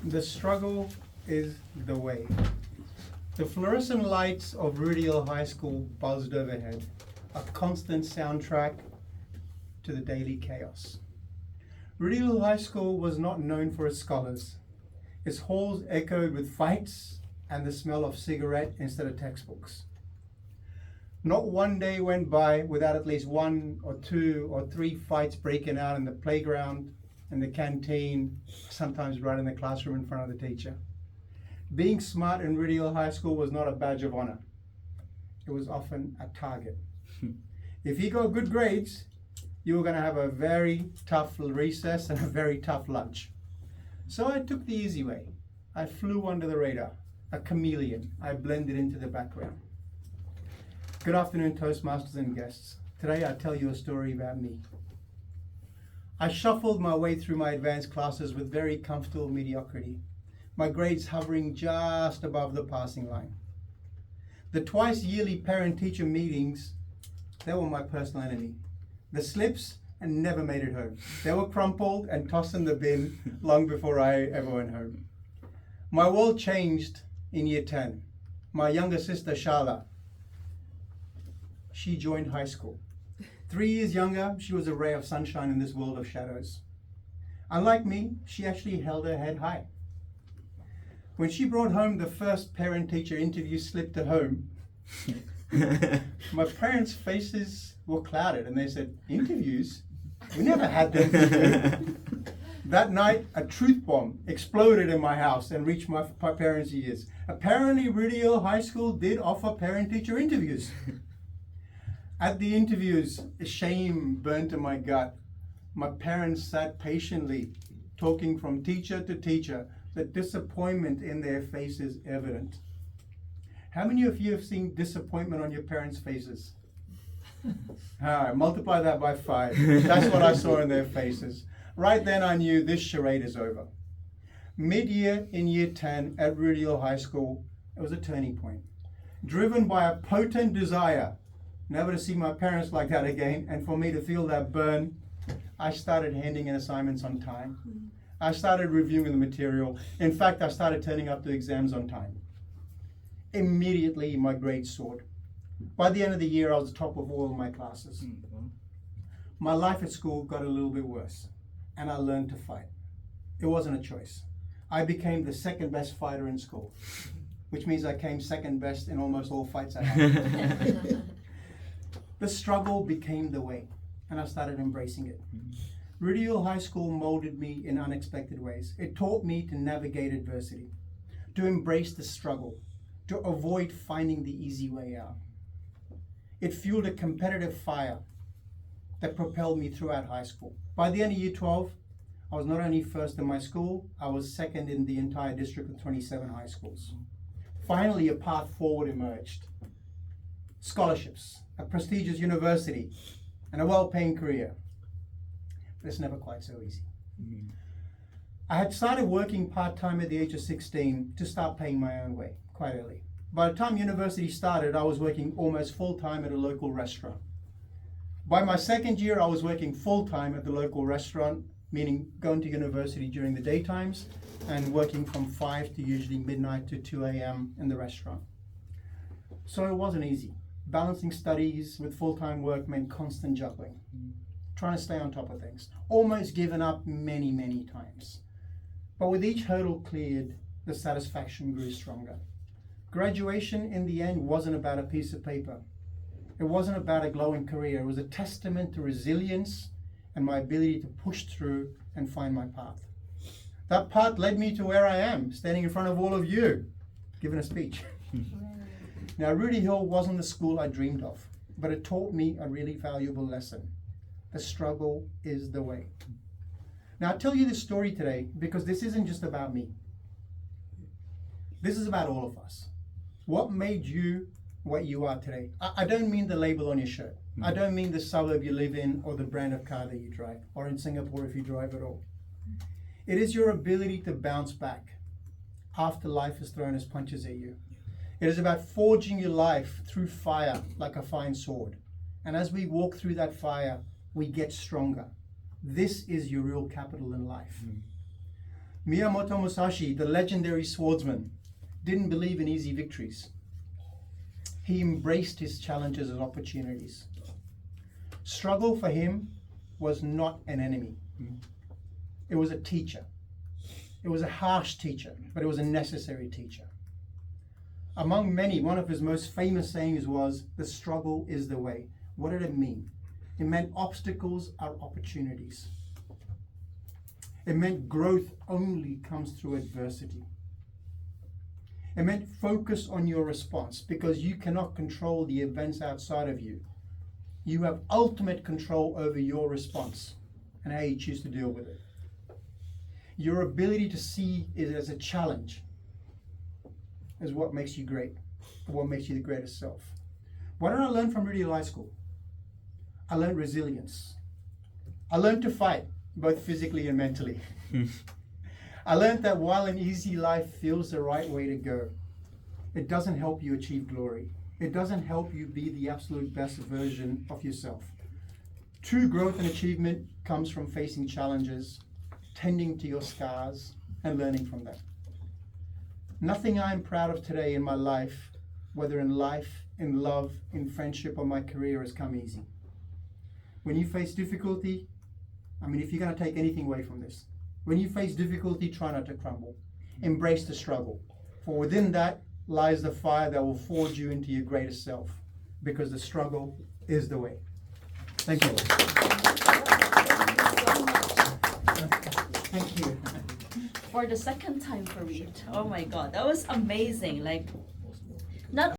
The struggle is the way. The fluorescent lights of Rudy Hill High School buzzed overhead, a constant soundtrack to the daily chaos. Rudy Hill High School was not known for its scholars. Its halls echoed with fights and the smell of cigarette instead of textbooks. Not one day went by without at least 1 or 2 or 3 fights breaking out in the playground, in the canteen, sometimes right in the classroom in front of the teacher. Being smart in Rudy Hill High School was not a badge of honor. It was often a target. If you got good grades, you were going to have a very tough recess and a very tough lunch. So I took the easy way. I flew under the radar, a chameleon. I blended into the background. Good afternoon, Toastmasters and guests. Today I tell you a story about me. I shuffled my way through my advanced classes with very comfortable mediocrity, my grades hovering just above the passing line. The twice yearly parent-teacher meetings, they were my personal enemy. The slips and never made it home. They were crumpled and tossed in the bin long before I ever went home. My world changed in year 10. My younger sister, Shala, she joined high school. 3 years younger, she was a ray of sunshine in this world of shadows. Unlike me, she actually held her head high. When she brought home the first parent-teacher interview slip to home, my parents' faces were clouded and they said, "Interviews? We never had them to do." That night, a truth bomb exploded in my house and reached my parents' ears. Apparently, Rudy Hill High School did offer parent-teacher interviews. At the interviews, shame burned in my gut. My parents sat patiently, talking from teacher to teacher, the disappointment in their faces evident. How many of you have seen disappointment on your parents' faces? All right, multiply that by 5. That's what I saw in their faces. Right then I knew this charade is over. Mid-year in year 10 at Rudy Hill High School, it was a turning point. Driven by a potent desire never to see my parents like that again, and for me to feel that burn, I started handing in assignments on time. I started reviewing the material. In fact, I started turning up to exams on time. Immediately, my grades soared. By the end of the year, I was the top of all of my classes. My life at school got a little bit worse, and I learned to fight. It wasn't a choice. I became the second best fighter in school, which means I came second best in almost all fights I had. The struggle became the way, and I started embracing it. Rudy Hill High School molded me in unexpected ways. It taught me to navigate adversity, to embrace the struggle, to avoid finding the easy way out. It fueled a competitive fire that propelled me throughout high school. By the end of year 12, I was not only first in my school, I was second in the entire district of 27 high schools. Finally, a path forward emerged. Scholarships, a prestigious university, and a well-paying career. But it's never quite so easy. I had started working part-time at the age of 16 to start paying my own way quite early. By the time university started, I was working almost full-time at a local restaurant. By my second year, I was working full-time at the local restaurant, meaning going to university during the daytimes and working from 5 to usually midnight to 2 a.m. in the restaurant. So it wasn't easy. Balancing studies with full-time work meant constant juggling, trying to stay on top of things, almost given up many, many times. But with each hurdle cleared, the satisfaction grew stronger. Graduation in the end wasn't about a piece of paper. It wasn't about a glowing career. It was a testament to resilience and my ability to push through and find my path. That path led me to where I am, standing in front of all of you, giving a speech. Now, Rudy Hill wasn't the school I dreamed of, but it taught me a really valuable lesson. The struggle is the way. Now, I'll tell you this story today because this isn't just about me. This is about all of us. What made you what you are today? I don't mean the label on your shirt. I don't mean the suburb you live in or the brand of car that you drive, or in Singapore if you drive at all. It is your ability to bounce back after life has thrown its punches at you. It is about forging your life through fire like a fine sword. And as we walk through that fire, we get stronger. This is your real capital in life. Miyamoto Musashi, the legendary swordsman, didn't believe in easy victories. He embraced his challenges as opportunities. Struggle for him was not an enemy. It was a teacher. It was a harsh teacher, but it was a necessary teacher. Among many, one of his most famous sayings was, "The struggle is the way." What did it mean? It meant obstacles are opportunities. It meant growth only comes through adversity. It meant focus on your response, because you cannot control the events outside of you. You have ultimate control over your response and how you choose to deal with it. Your ability to see it as a challenge is what makes you great, what makes you the greatest self. What did I learn from Rudy High School? I learned resilience. I learned to fight, both physically and mentally. I learned that while an easy life feels the right way to go, it doesn't help you achieve glory. It doesn't help you be the absolute best version of yourself. True growth and achievement comes from facing challenges, tending to your scars, and learning from them. Nothing I am proud of today in my life, whether in life, in love, in friendship, or my career, has come easy. When you face difficulty, if you're going to take anything away from this, when you face difficulty, try not to crumble. Embrace the struggle. For within that lies the fire that will forge you into your greatest self, because the struggle is the way. Thank you. Thank you. For the second time, Fareed. Oh my God, that was amazing. Like, not